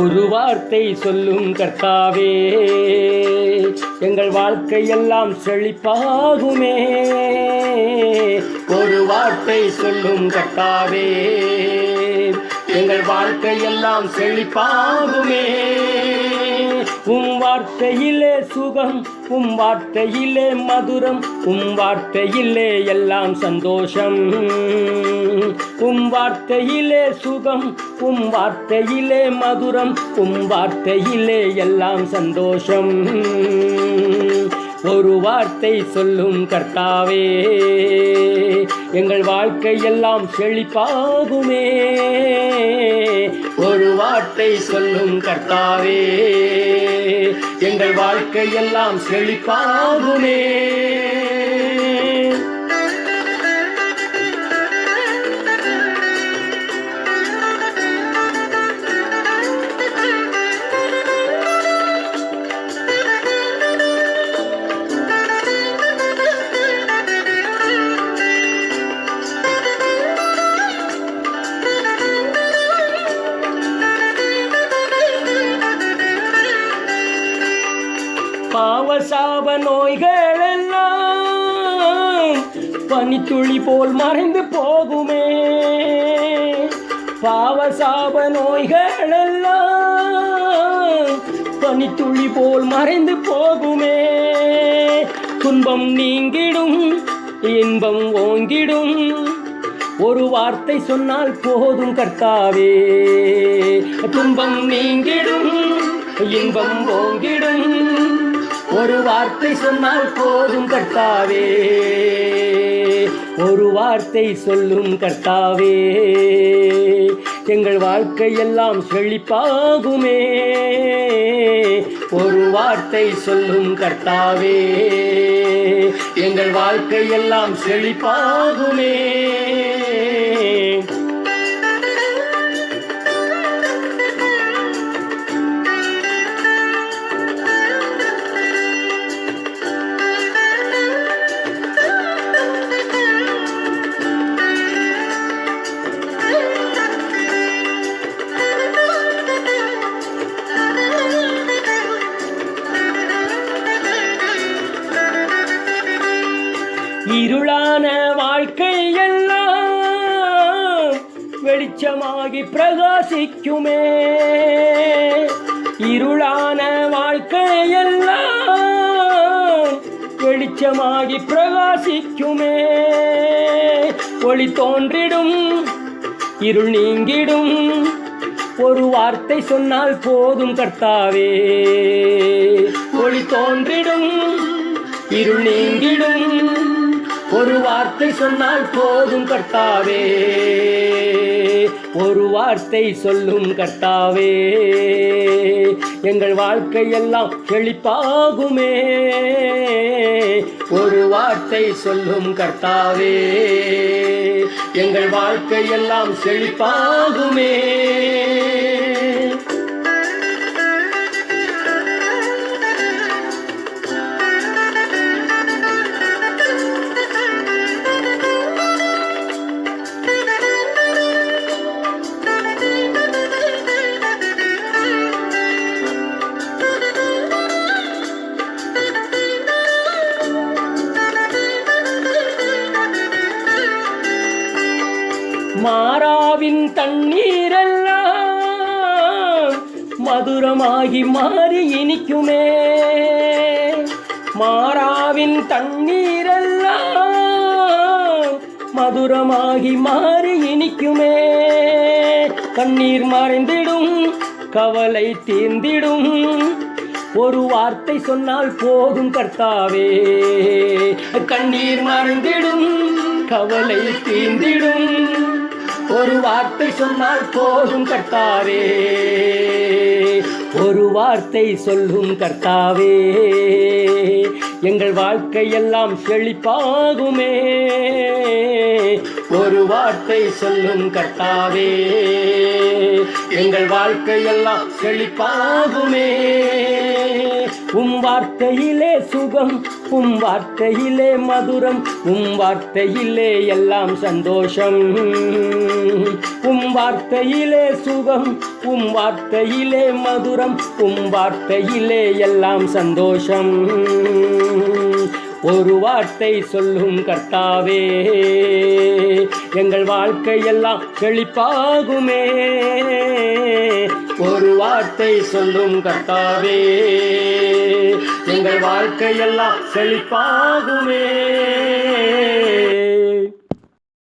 ஒரு வார்த்தை சொல்லும் கர்த்தாவே, எங்கள் வாழ்க்கையெல்லாம் செழிப்பாகுமே. ஒரு வார்த்தை சொல்லும் கர்த்தாவே, எங்கள் வாழ்க்கையெல்லாம் செழிப்பாகுமே. உம் வார்த்தையிலே சுகம், உம் வார்த்தையிலே மதுரம், உம் வார்த்தையிலே எல்லாம் சந்தோஷம். உம் வார்த்தையிலே சுகம், உம் வார்த்தையிலே மதுரம், உம் வார்த்தையிலே எல்லாம் சந்தோஷம். ஒரு வார்த்தை சொல்லும் கர்த்தாவே, எங்கள் வாழ்க்கையெல்லாம் செழிப்பாகுமே. ஒரு வார்த்தை சொல்லும் கர்த்தாவே, எங்கள் வாழ்க்கையெல்லாம் செழிப்பாகுமே. பாவசாப நோய்கள் எல்லாம் பனித்துளி போல் மறைந்து போகுமே. பாவசாப நோய்கள் எல்லாம் பனித்துளி போல் மறைந்து போகுமே. துன்பம் நீங்கிடும், இன்பம் ஓங்கிடும், ஒரு வார்த்தை சொன்னால் போதும் கர்த்தாவே. துன்பம் நீங்கிடும், இன்பம் ஓங்கிடும், ஒரு வார்த்தை சொன்னால் போதும் கர்த்தாவே. ஒரு வார்த்தை சொல்லும் கர்த்தாவே, எங்கள் வாழ்க்கையெல்லாம் செழிப்பாகுமே. ஒரு வார்த்தை சொல்லும் கர்த்தாவே, எங்கள் வாழ்க்கையெல்லாம் செழிப்பாகுமே. இருளான வாழ்க்கையெல்லாம் வெளிச்சமாகி பிரகாசிக்குமே. இருளான வாழ்க்கையெல்லாம் வெளிச்சமாகி பிரகாசிக்குமே. ஒளி தோன்றிடும், இருள் நீங்கிடும், ஒரு வார்த்தை சொன்னால் போதும் கர்த்தாவே. ஒளி தோன்றிடும், இருள் நீங்கிடும், ஒரு வார்த்தை சொன்னால் போதும் கர்த்தாவே. ஒரு வார்த்தை சொல்லும் கர்த்தாவே, எங்கள் வாழ்க்கையெல்லாம் செழிப்பாகுமே. ஒரு வார்த்தை சொல்லும் கர்த்தாவே, எங்கள் வாழ்க்கையெல்லாம் செழிப்பாகுமே. மாறாவின் தண்ணீரெல்லாம் மதுரமாகி மாறி இனிக்குமே. மாறாவின் தண்ணீரெல்லாம் மதுரமாகி மாறி இனிக்குமே. கண்ணீர் மறைந்திடும், கவலை தீர்ந்திடும், ஒரு வார்த்தை சொன்னால் போதும் கர்த்தாவே. கண்ணீர் மறைந்திடும், கவலை தீர்ந்திடும், ஒரு வார்த்தை சொன்னால் போதும் கர்த்தாவே. ஒரு வார்த்தை சொல்லும் கர்த்தாவே, எங்கள் வாழ்க்கையெல்லாம் செழிப்பாகுமே. ஒரு வார்த்தை சொல்லும் கர்த்தாவே, எங்கள் வாழ்க்கையெல்லாம் செழிப்பாகுமே. வார்த்தையிலே சுகம், வார்த்தையிலே மதுரம், வார்த்தையிலே எல்லாம் சந்தோஷம். வார்த்தையிலே சுகம், வார்த்தையிலே மதுரம், வார்த்தையிலே எல்லாம் சந்தோஷம். ஒரு வார்த்தை சொல்லும் கர்த்தாவே, எங்கள் வாழ்க்கையெல்லாம் செழிப்பாகுமே. ஒரு வார்த்தை சொல்லும் கர்த்தாவே, எங்கள் வாழ்க்கையெல்லாம் செழிப்பாகுமே.